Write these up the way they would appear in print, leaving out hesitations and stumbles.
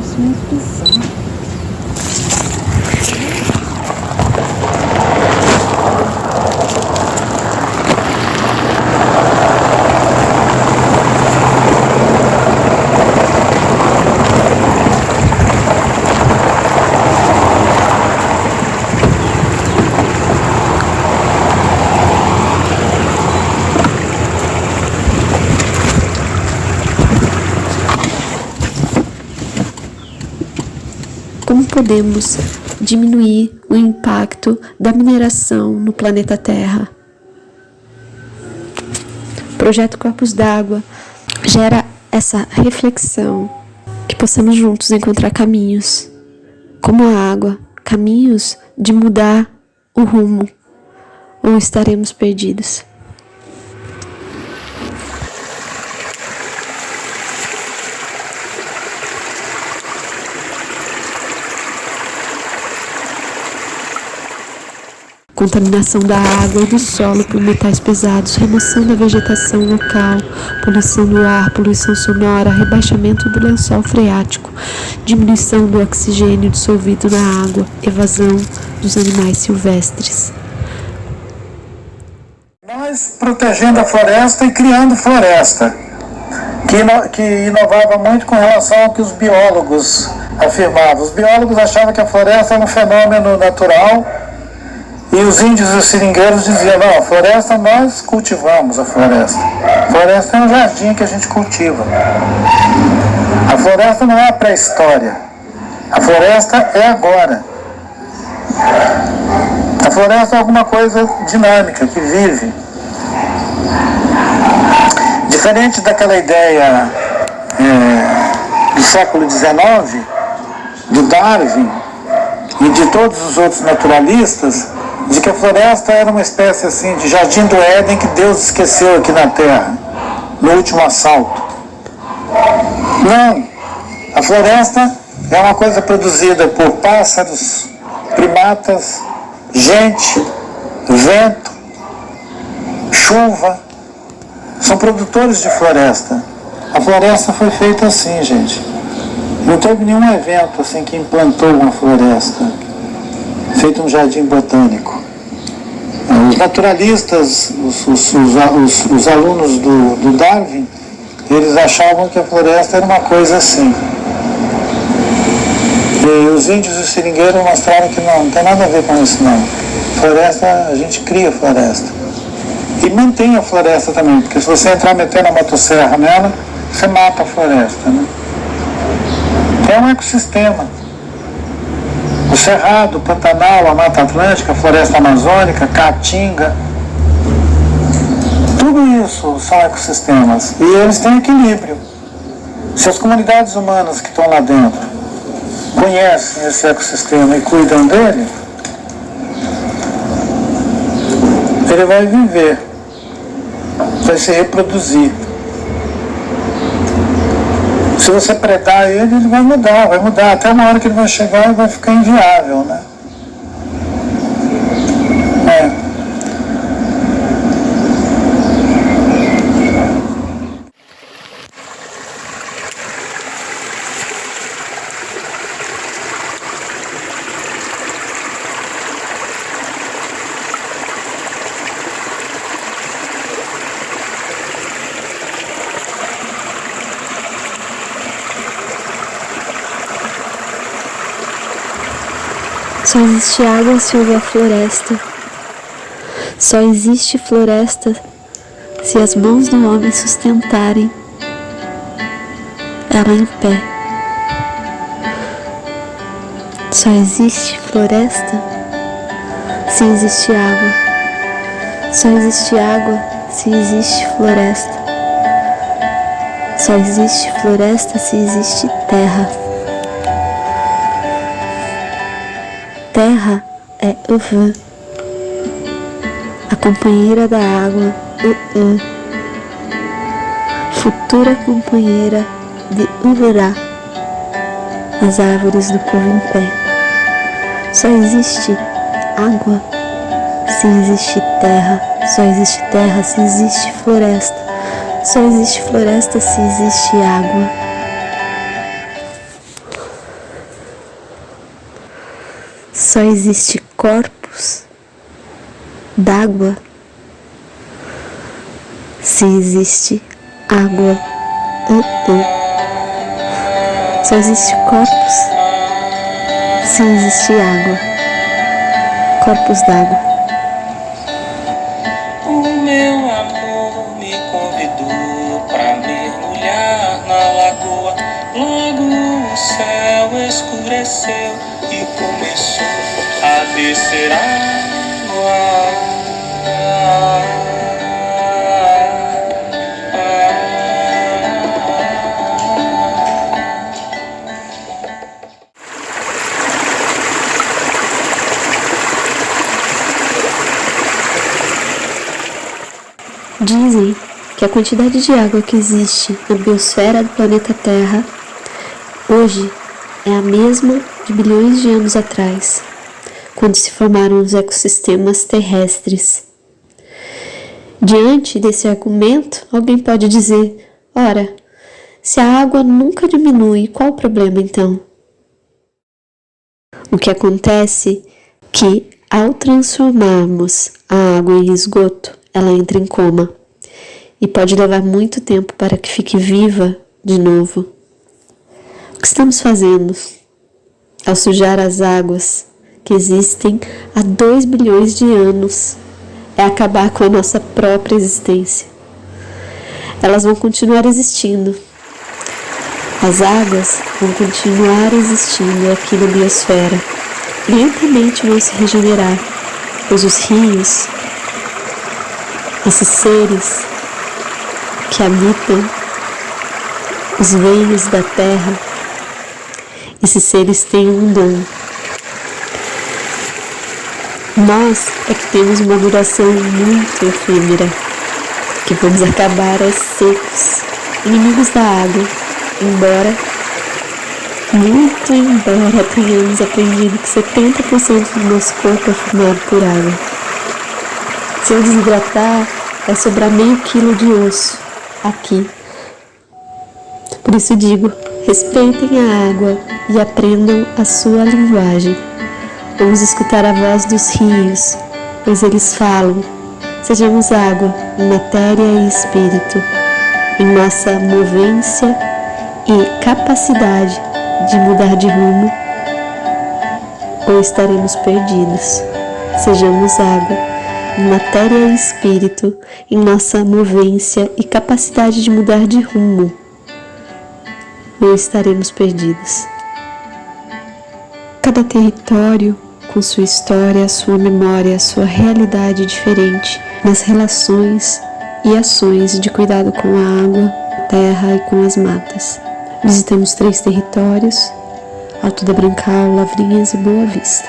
Parece uma prisão. Como podemos diminuir o impacto da mineração no planeta Terra? O projeto Corpos d'Água gera essa reflexão, que possamos juntos encontrar caminhos, como a água, caminhos de mudar o rumo, ou estaremos perdidos. Contaminação da água e do solo por metais pesados, remoção da vegetação local, poluição do ar, poluição sonora, rebaixamento do lençol freático, diminuição do oxigênio dissolvido na água, evasão dos animais silvestres. Nós protegendo a floresta e criando floresta, que inovava muito com relação ao que os biólogos afirmavam. Os biólogos achavam que a floresta era um fenômeno natural, e os índios e os seringueiros diziam, não, a floresta nós cultivamos a floresta. A floresta é um jardim que a gente cultiva. A floresta não é a pré-história. A floresta é agora. A floresta é alguma coisa dinâmica, que vive. Diferente daquela ideia do século XIX, do Darwin e de todos os outros naturalistas, de que a floresta era uma espécie assim de jardim do Éden que Deus esqueceu aqui na Terra, no último assalto. Não, a floresta é uma coisa produzida por pássaros, primatas, gente, vento, chuva, são produtores de floresta. A floresta foi feita assim, gente. Não teve nenhum evento assim que implantou uma floresta, feito um jardim botânico. Os naturalistas, os alunos do Darwin, eles achavam que a floresta era uma coisa assim. E os índios e os seringueiros mostraram que não tem nada a ver com isso não. Floresta, a gente cria floresta. E mantém a floresta também, porque se você entrar metendo a motosserra nela, você mata a floresta, né? É um ecossistema. O Cerrado, o Pantanal, a Mata Atlântica, a Floresta Amazônica, Caatinga, tudo isso são ecossistemas e eles têm equilíbrio. Se as comunidades humanas que estão lá dentro conhecem esse ecossistema e cuidam dele, ele vai viver, vai se reproduzir. Se você predar ele, ele vai mudar, até uma hora que ele vai chegar e vai ficar inviável, né? Só existe água se houver floresta. Só existe floresta se as mãos do homem sustentarem ela em pé. Só existe floresta se existe água. Só existe água se existe floresta. Só existe floresta se existe terra. Terra é Uv, a companheira da água, futura companheira de Uvurá, as árvores do povo em pé. Só existe água se existe terra, só existe terra se existe floresta, só existe floresta se existe água. Só existe corpos d'água se existe água. Só existe corpos se existe água. Corpos d'água. O meu amor me convidou pra mergulhar na lagoa. Logo o céu escureceu e começou a descer água. Dizem que a quantidade de água que existe na biosfera do planeta Terra hoje é a mesma de bilhões de anos atrás, quando se formaram os ecossistemas terrestres. Diante desse argumento, alguém pode dizer: ora, se a água nunca diminui, qual o problema então? O que acontece é que, ao transformarmos a água em esgoto, ela entra em coma e pode levar muito tempo para que fique viva de novo. O que estamos fazendo ao sujar as águas que existem há 2 bilhões de anos é acabar com a nossa própria existência. Elas vão continuar existindo. As águas vão continuar existindo aqui na biosfera. Lentamente vão se regenerar, pois os rios, esses seres que habitam os veios da terra, esses seres têm um dom. Nós é que temos uma duração muito efêmera, que vamos acabar aos secos, inimigos da água, embora tenhamos aprendido que 70% do nosso corpo é formado por água. Se eu desidratar, vai sobrar meio quilo de osso aqui. Por isso digo, respeitem a água e aprendam a sua linguagem. Vamos escutar a voz dos rios, pois eles falam. Sejamos água, matéria e espírito, em nossa movência e capacidade de mudar de rumo, ou estaremos perdidos. Sejamos água, matéria e espírito, em nossa movência e capacidade de mudar de rumo, ou estaremos perdidos. Cada território, com sua história, sua memória, sua realidade diferente, nas relações e ações de cuidado com a água, a terra e com as matas. Visitamos 3 territórios: Alto da Brancal, Lavrinhas e Boa Vista.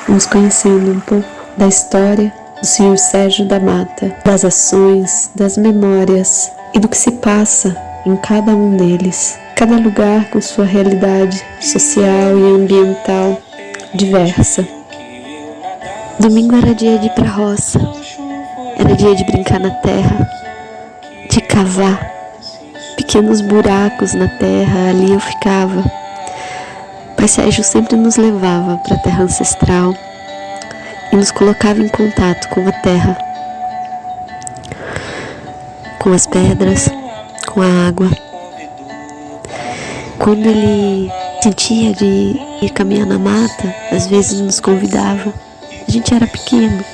Vamos conhecendo um pouco da história do Senhor Sérgio da Mata, das ações, das memórias e do que se passa em cada um deles. Cada lugar com sua realidade social e ambiental diversa. Domingo era dia de ir pra roça, era dia de brincar na terra, de cavar pequenos buracos na terra. Ali eu ficava. Pai Sérgio sempre nos levava para a terra ancestral e nos colocava em contato com a terra, com as pedras, com a água. Quando ele sentia de ir caminhar na mata, às vezes nos convidava. A gente era pequeno,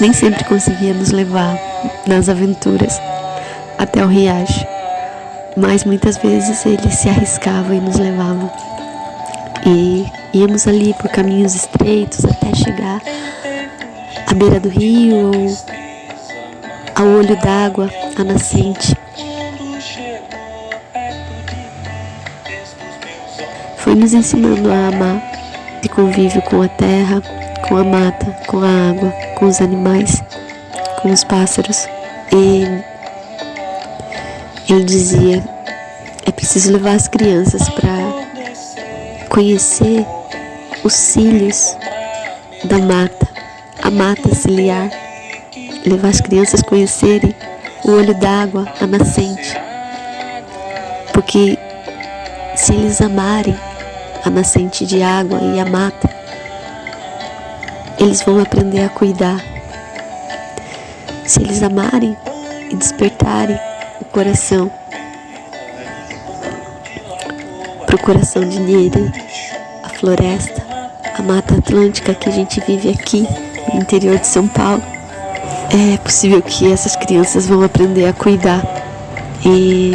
nem sempre conseguia nos levar nas aventuras até o riacho, mas muitas vezes ele se arriscava e nos levava. E íamos ali por caminhos estreitos até chegar à beira do rio ou ao olho d'água, à nascente. Foi nos ensinando a amar e convívio com a terra, com a mata, com a água, com os animais, com os pássaros. E ele dizia: é preciso levar as crianças para conhecer os cílios da mata, a mata ciliar, levar as crianças a conhecerem o olho d'água, a nascente, porque se eles amarem a nascente de água e a mata, eles vão aprender a cuidar. Se eles amarem e despertarem o coração para o coração de Nheri, a floresta, a Mata Atlântica que a gente vive aqui no interior de São Paulo, é possível que essas crianças vão aprender a cuidar. E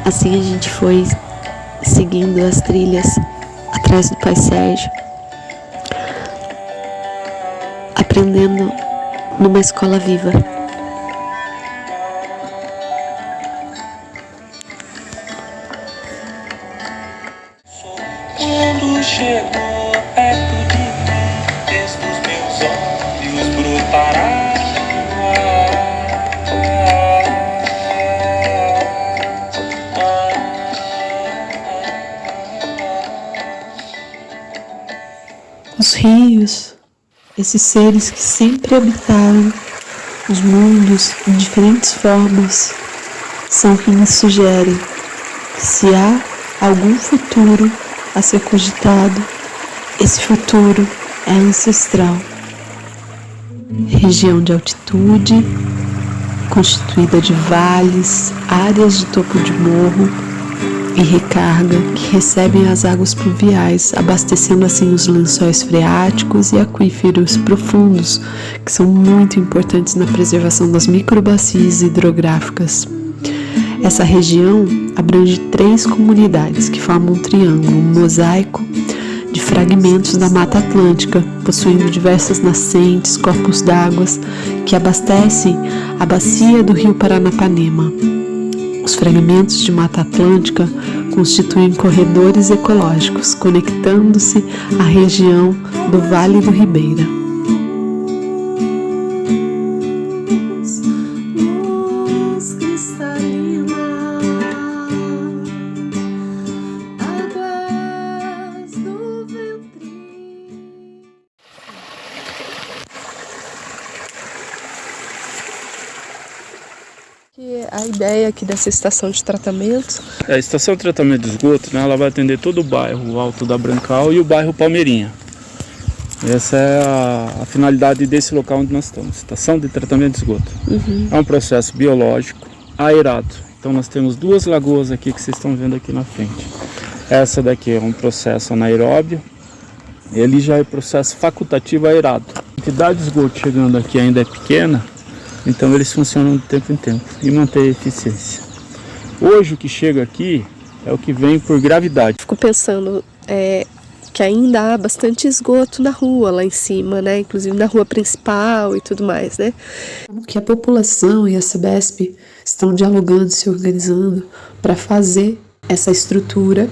assim a gente foi seguindo as trilhas atrás do Pai Sérgio, aprendendo numa escola viva. Quando chegou perto de mim, fez dos meus olhos brotará. Os rios, esses seres que sempre habitaram os mundos em diferentes formas, são que nos sugerem que se há algum futuro a ser cogitado, esse futuro é ancestral. Região de altitude, constituída de vales, áreas de topo de morro e recarga que recebem as águas pluviais, abastecendo assim os lençóis freáticos e aquíferos profundos, que são muito importantes na preservação das microbacias hidrográficas. Essa região abrange 3 comunidades que formam um triângulo, um mosaico de fragmentos da Mata Atlântica, possuindo diversas nascentes, corpos d'água que abastecem a bacia do rio Paranapanema. Os fragmentos de Mata Atlântica constituem corredores ecológicos, conectando-se à região do Vale do Ribeira. Luz cristalina, águas do ventre. A ideia aqui dessa estação de tratamento... A estação de tratamento de esgoto, né, ela vai atender todo o bairro o Alto da Brancal e o bairro Palmeirinha. Essa é a finalidade desse local onde nós estamos, estação de tratamento de esgoto. É um processo biológico aerado. Então nós temos 2 lagoas aqui que vocês estão vendo aqui na frente. Essa daqui é um processo anaeróbio, ele já é processo facultativo aerado. A quantidade de esgoto chegando aqui ainda é pequena, então eles funcionam de tempo em tempo e mantêm a eficiência. Hoje o que chega aqui é o que vem por gravidade. Fico pensando que ainda há bastante esgoto na rua lá em cima, né? Inclusive na rua principal e tudo mais, né? Que a população e a Sabesp estão dialogando, se organizando para fazer essa estrutura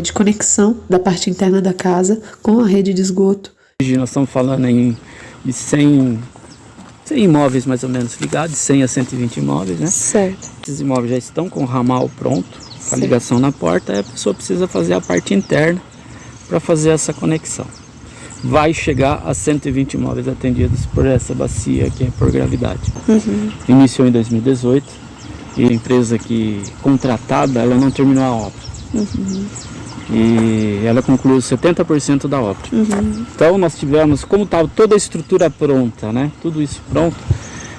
de conexão da parte interna da casa com a rede de esgoto. Hoje nós estamos falando de 100 imóveis mais ou menos ligados, de 100 a 120 imóveis, né? Certo. Esses imóveis já estão com o ramal pronto, com a ligação na porta, aí a pessoa precisa fazer a parte interna para fazer essa conexão. Vai chegar a 120 imóveis atendidos por essa bacia que é por gravidade. Iniciou em 2018 e a empresa que contratada, ela não terminou a obra. E ela concluiu 70% da obra. Então nós tivemos, como estava toda a estrutura pronta, né? Tudo isso pronto,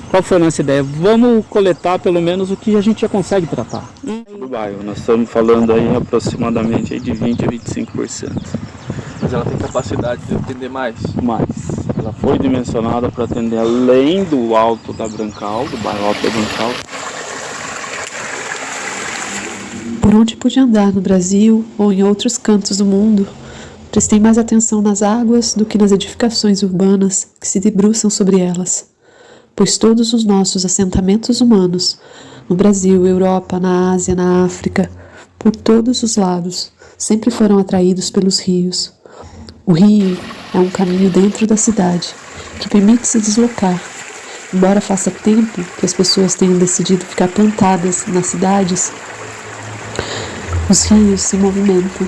qual foi a nossa ideia? Vamos coletar pelo menos o que a gente já consegue tratar. Do bairro, nós estamos falando aí aproximadamente aí de 20% a 25%. Mas ela tem capacidade de atender mais? Mais. Ela foi dimensionada para atender além do Alto da Brancal, do bairro Alto da Brancal. Por onde pude andar no Brasil ou em outros cantos do mundo, prestei mais atenção nas águas do que nas edificações urbanas que se debruçam sobre elas, pois todos os nossos assentamentos humanos, no Brasil, Europa, na Ásia, na África, por todos os lados, sempre foram atraídos pelos rios. O rio é um caminho dentro da cidade, que permite se deslocar. Embora faça tempo que as pessoas tenham decidido ficar plantadas nas cidades, os rios se movimentam.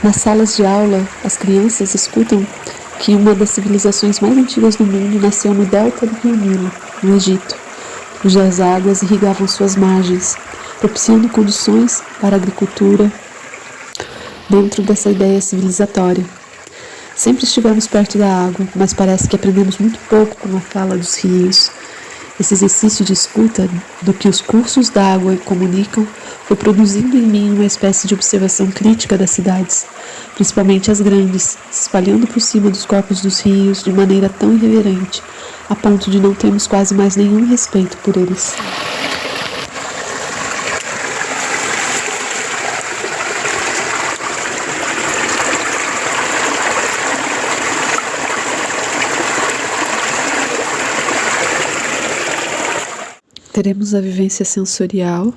Nas salas de aula, as crianças escutam que uma das civilizações mais antigas do mundo nasceu no delta do rio Nilo, no Egito, cujas águas irrigavam suas margens, propiciando condições para a agricultura dentro dessa ideia civilizatória. Sempre estivemos perto da água, mas parece que aprendemos muito pouco com a fala dos rios. Esse exercício de escuta do que os cursos da água comunicam foi produzindo em mim uma espécie de observação crítica das cidades, principalmente as grandes, se espalhando por cima dos corpos dos rios de maneira tão irreverente, a ponto de não termos quase mais nenhum respeito por eles. Teremos a vivência sensorial,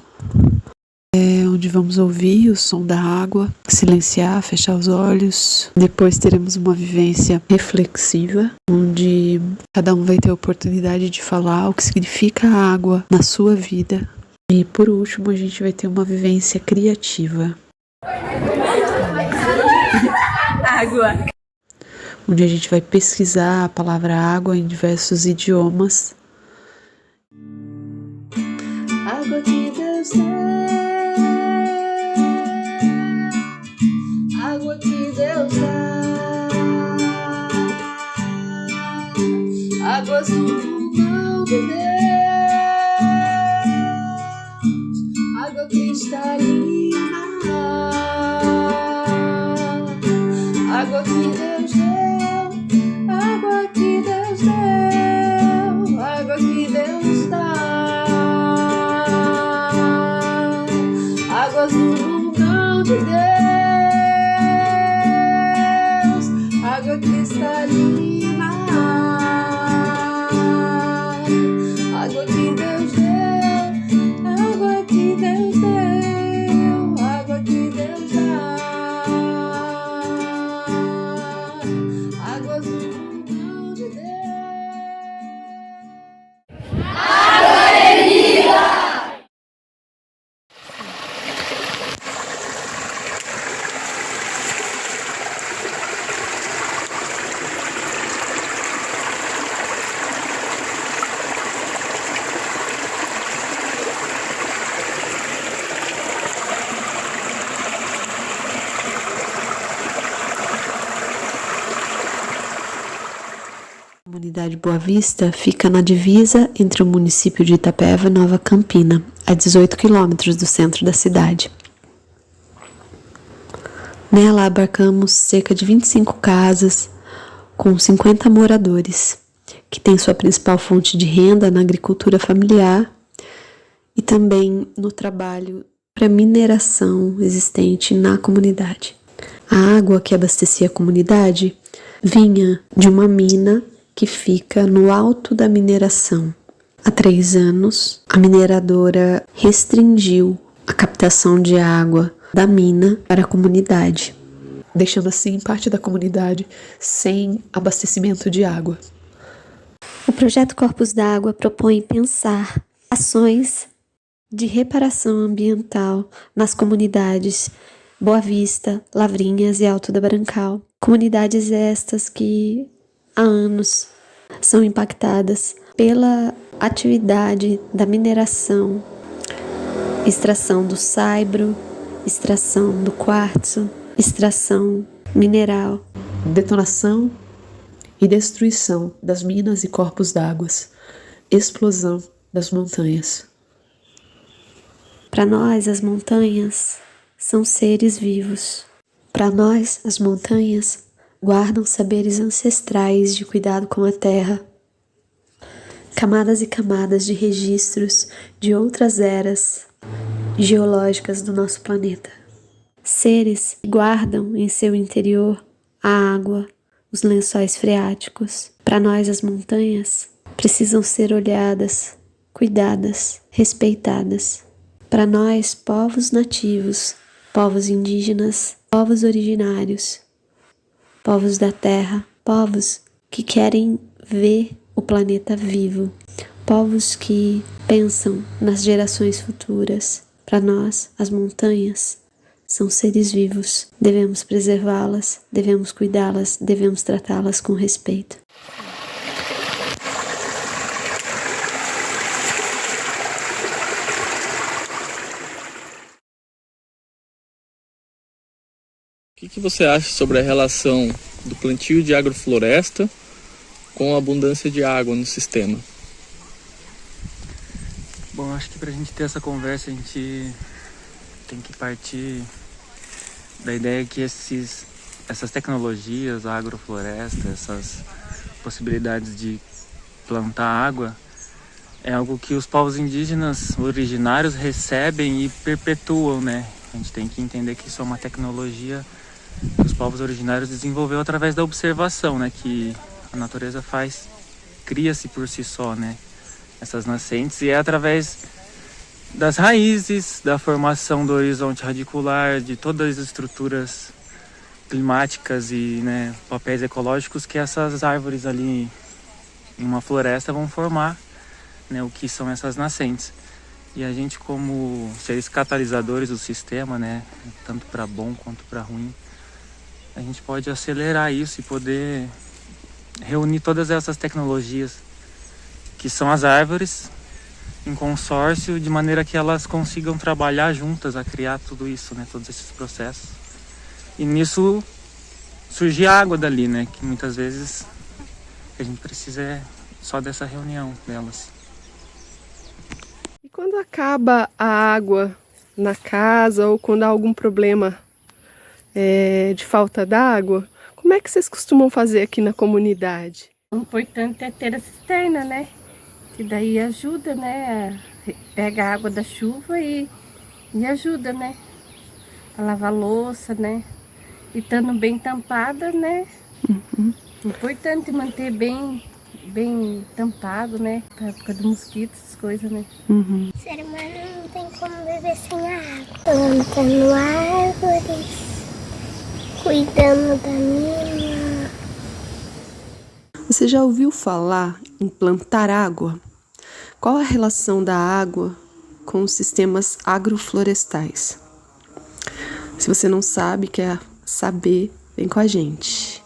onde vamos ouvir o som da água, silenciar, fechar os olhos. Depois teremos uma vivência reflexiva, onde cada um vai ter a oportunidade de falar o que significa a água na sua vida. E por último, a gente vai ter uma vivência criativa. Água. Onde a gente vai pesquisar a palavra água em diversos idiomas. Água que Deus dá, água que Deus dá, águas do mundão de Deus, água cristalina, água que Deus deu, água que Deus deu, água que Deus dá. Águas do vulcão de Deus, água cristalina, água que Deus deu, água que Deus deu, água que Deus dá, águas do vulcão de Deus. A comunidade Boa Vista fica na divisa entre o município de Itapeva e Nova Campina, a 18 quilômetros do centro da cidade. Nela abarcamos cerca de 25 casas com 50 moradores, que têm sua principal fonte de renda na agricultura familiar e também no trabalho para mineração existente na comunidade. A água que abastecia a comunidade vinha de uma mina que fica no alto da mineração. Há 3 anos, a mineradora restringiu a captação de água da mina para a comunidade, deixando assim parte da comunidade sem abastecimento de água. O projeto Corpos d'Água propõe pensar ações de reparação ambiental nas comunidades Boa Vista, Lavrinhas e Alto da Brancal. Comunidades estas que há anos são impactadas pela atividade da mineração, extração do saibro, extração do quartzo, extração mineral, Detonação e destruição das minas e corpos d'água, explosão das montanhas. Para nós, as montanhas são seres vivos. Para nós, as montanhas guardam saberes ancestrais de cuidado com a terra. Camadas e camadas de registros de outras eras geológicas do nosso planeta. Seres que guardam em seu interior a água, os lençóis freáticos. Para nós, as montanhas precisam ser olhadas, cuidadas, respeitadas. Para nós, povos nativos, povos indígenas, povos originários, povos da terra, povos que querem ver o planeta vivo, povos que pensam nas gerações futuras. Para nós, as montanhas são seres vivos. Devemos preservá-las, devemos cuidá-las, devemos tratá-las com respeito. O que você acha sobre a relação do plantio de agrofloresta com a abundância de água no sistema? Bom, acho que para a gente ter essa conversa, a gente tem que partir da ideia que essas tecnologias, a agrofloresta, essas possibilidades de plantar água, é algo que os povos indígenas originários recebem e perpetuam, né? A gente tem que entender que isso é uma tecnologia que os povos originários desenvolveu através da observação, né? Que a natureza cria-se por si só, né? Essas nascentes, e é através das raízes, da formação do horizonte radicular, de todas as estruturas climáticas e, né, papéis ecológicos que essas árvores ali em uma floresta vão formar, né, o que são essas nascentes. E a gente, como seres catalisadores do sistema, né, tanto para bom quanto para ruim, a gente pode acelerar isso e poder reunir todas essas tecnologias que são as árvores em consórcio, de maneira que elas consigam trabalhar juntas a criar tudo isso, né, todos esses processos. E nisso surge água dali, né, que muitas vezes a gente precisa é só dessa reunião delas. E quando acaba a água na casa ou quando há algum problema de falta d'água, como é que vocês costumam fazer aqui na comunidade? O importante é ter a cisterna, né? Que daí ajuda, né? Pega a água da chuva e ajuda, né? A lavar louça, né? E estando bem tampada, né? Uhum. Importante manter bem tampado, né? Pra época do mosquito, essas coisas, né? Uhum. O ser humano não tem como viver sem a água. Plantando árvores, cuidando da mina. Você já ouviu falar em plantar água? Qual a relação da água com os sistemas agroflorestais? Se você não sabe, quer saber, vem com a gente.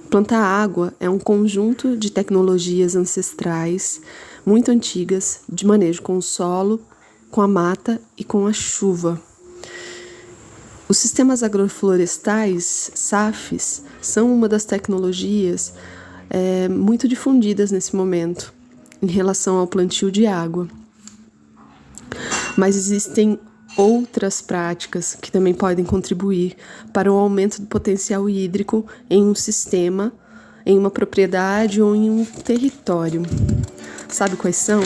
Plantar água é um conjunto de tecnologias ancestrais muito antigas de manejo com o solo, com a mata e com a chuva. Os sistemas agroflorestais, SAFs, são uma das tecnologias muito difundidas nesse momento em relação ao plantio de água. Mas existem outras práticas que também podem contribuir para o aumento do potencial hídrico em um sistema, em uma propriedade ou em um território. Sabe quais são?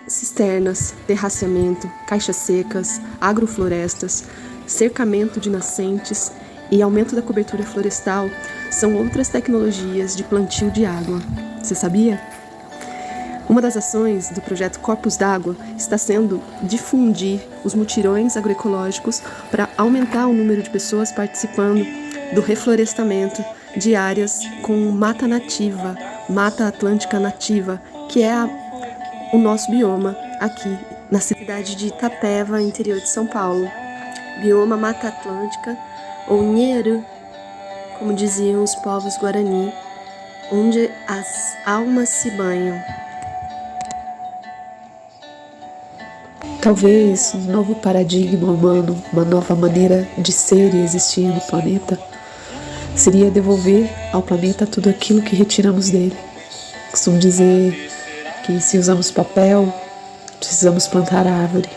Cisternas, terraceamento, caixas secas, agroflorestas, cercamento de nascentes e aumento da cobertura florestal são outras tecnologias de plantio de água. Você sabia? Uma das ações do projeto Corpos d'Água está sendo difundir os mutirões agroecológicos para aumentar o número de pessoas participando do reflorestamento de áreas com mata nativa, mata atlântica nativa, que é o nosso bioma aqui na cidade de Itapeva, interior de São Paulo. Bioma Mata Atlântica, ou Nheru, como diziam os povos Guarani, onde as almas se banham. Talvez um novo paradigma humano, uma nova maneira de ser e existir no planeta, seria devolver ao planeta tudo aquilo que retiramos dele. Costumo dizer que se usamos papel, precisamos plantar árvore.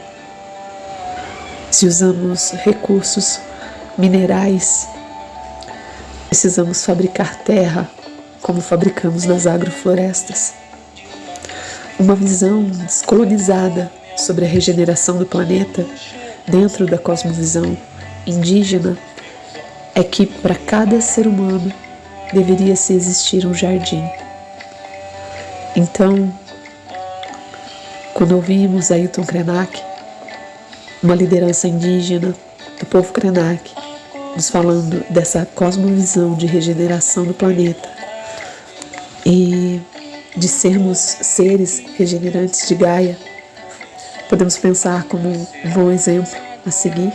Se usamos recursos minerais, precisamos fabricar terra, como fabricamos nas agroflorestas. Uma visão descolonizada sobre a regeneração do planeta, dentro da cosmovisão indígena, é que para cada ser humano deveria se existir um jardim. Então, quando ouvimos Ailton Krenak, uma liderança indígena do povo Krenak, nos falando dessa cosmovisão de regeneração do planeta e de sermos seres regenerantes de Gaia, podemos pensar como um bom exemplo a seguir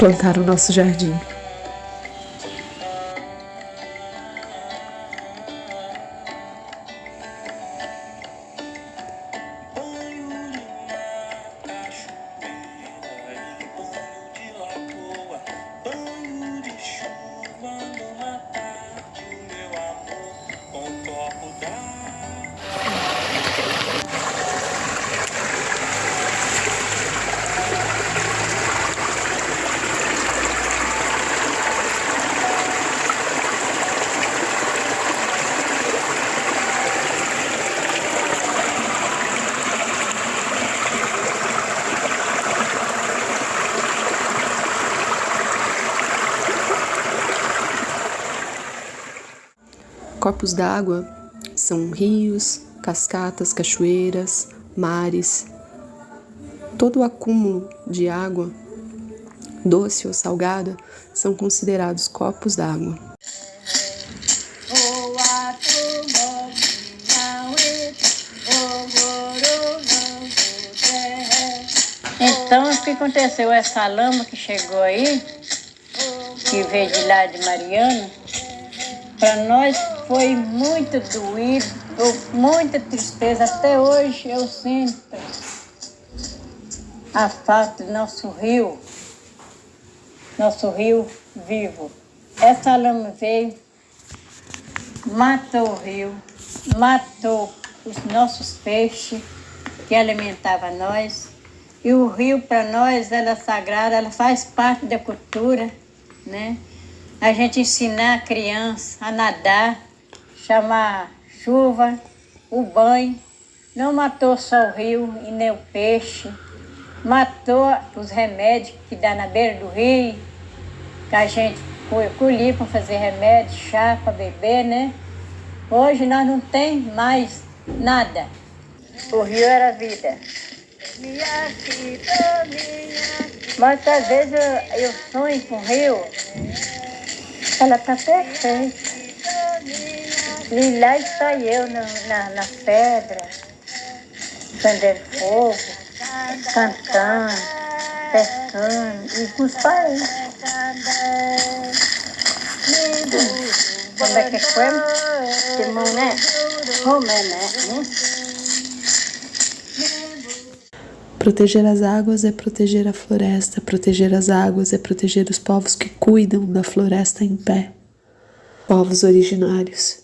plantar o nosso jardim. Corpos d'água são rios, cascatas, cachoeiras, mares. Todo o acúmulo de água, doce ou salgada, são considerados corpos d'água. Então, o que aconteceu? Essa lama que chegou aí, que veio de lá de Mariana, para nós foi muito doído, muita tristeza. Até hoje eu sinto a falta do nosso rio vivo. Essa lama veio, matou o rio, matou os nossos peixes que alimentavam nós. E o rio, para nós, ela é sagrada, ela faz parte da cultura, né? A gente ensinar a criança a nadar, chamar chuva, o banho. Não matou só o rio e nem o peixe. Matou os remédios que dá na beira do rio, que a gente colhia para fazer remédio, chá para beber, né? Hoje nós não temos mais nada. O rio era a vida. Mas às vezes eu sonho com o rio. Ela está perfeita. E lá está eu na pedra, acendendo fogo, cantando, pescando e com os pais. Como é que foi? Timão, né? Romé, né? Proteger as águas é proteger a floresta. Proteger as águas é proteger os povos que cuidam da floresta em pé. Povos originários.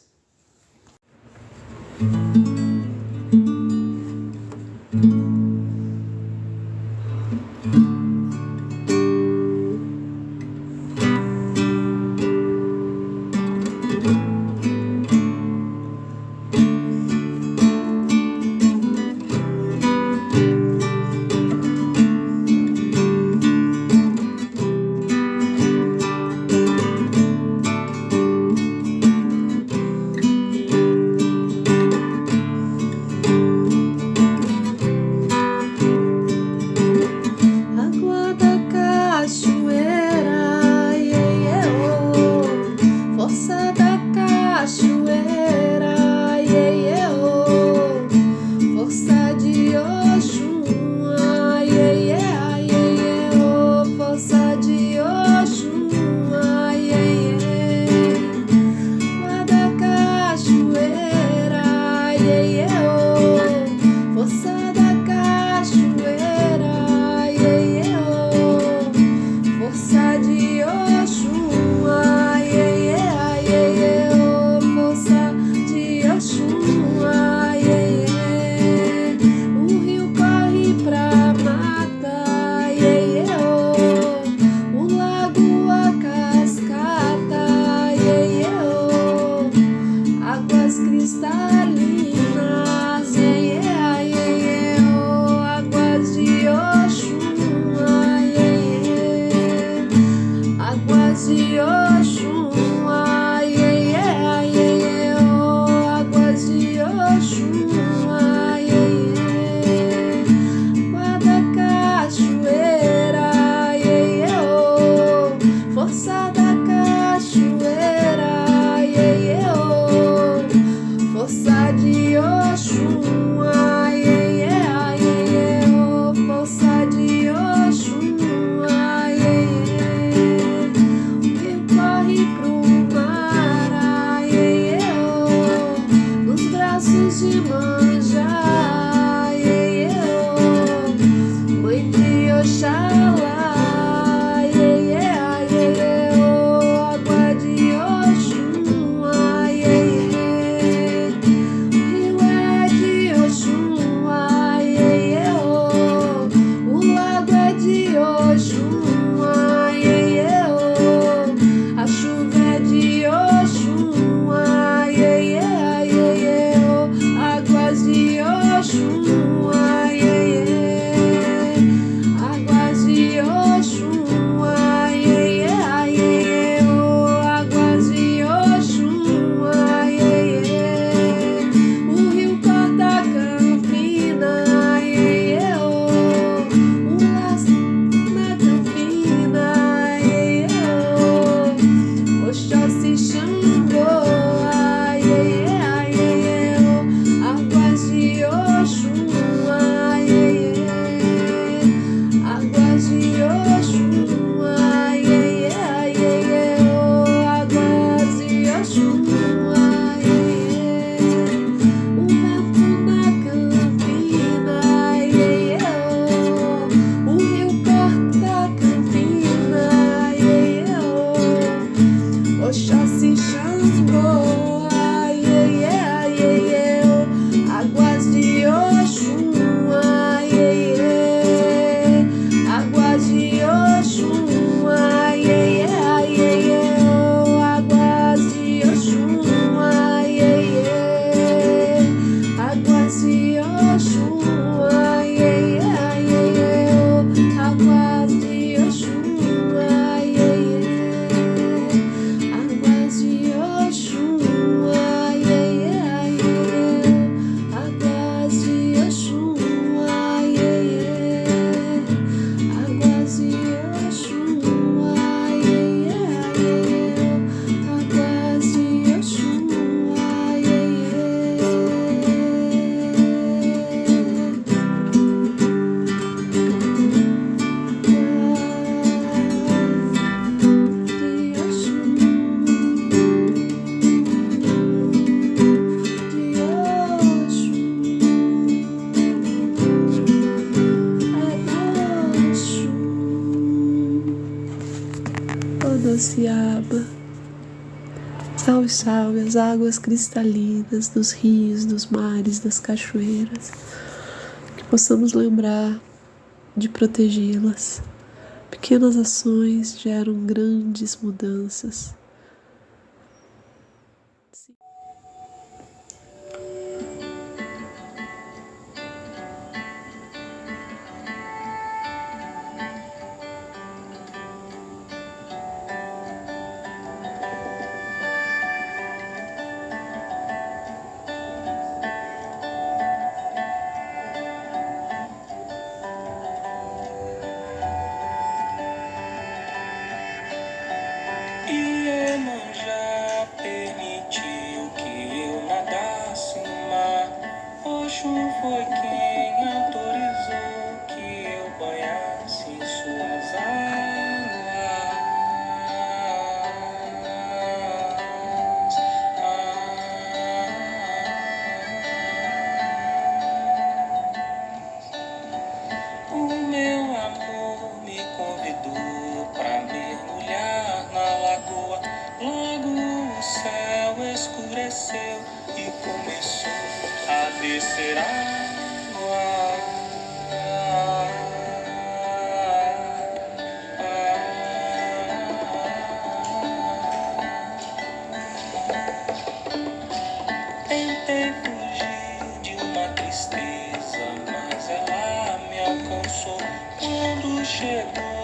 doce aba. Salve, salve as águas cristalinas dos rios, dos mares, das cachoeiras. Que possamos lembrar de protegê-las. Pequenas ações geram grandes mudanças. Iemanjá permitiu que eu nadasse no mar. Oxum foi quem autorizou que eu banhasse em suas águas. O meu amor me convidou pra mergulhar na lagoa. Logo o céu escureceu e começou a descer água. Tentei fugir de uma tristeza, mas ela me alcançou quando chegou.